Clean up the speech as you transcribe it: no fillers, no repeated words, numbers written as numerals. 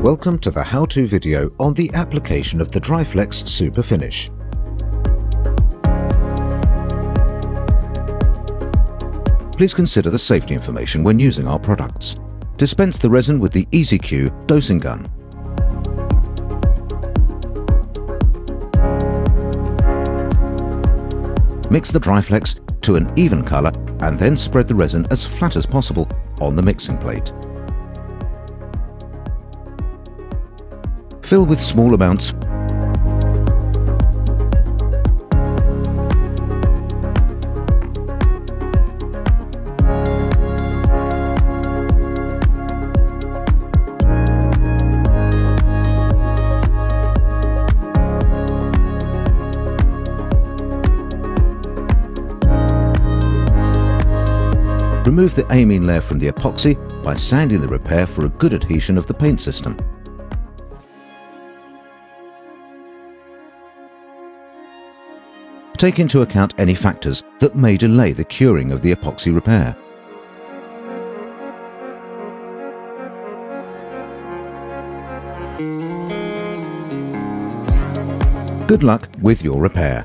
Welcome to the how-to video on the application of the Dryflex Super Finish. Please consider the safety information when using our products. Dispense the resin with the EasyQ dosing gun. Mix the Dryflex to an even colour and then spread the resin as flat as possible on the mixing plate. Fill with small amounts. Remove the amine layer from the epoxy by sanding the repair for a good adhesion of the paint system. Take into account any factors that may delay the curing of the epoxy repair. Good luck with your repair.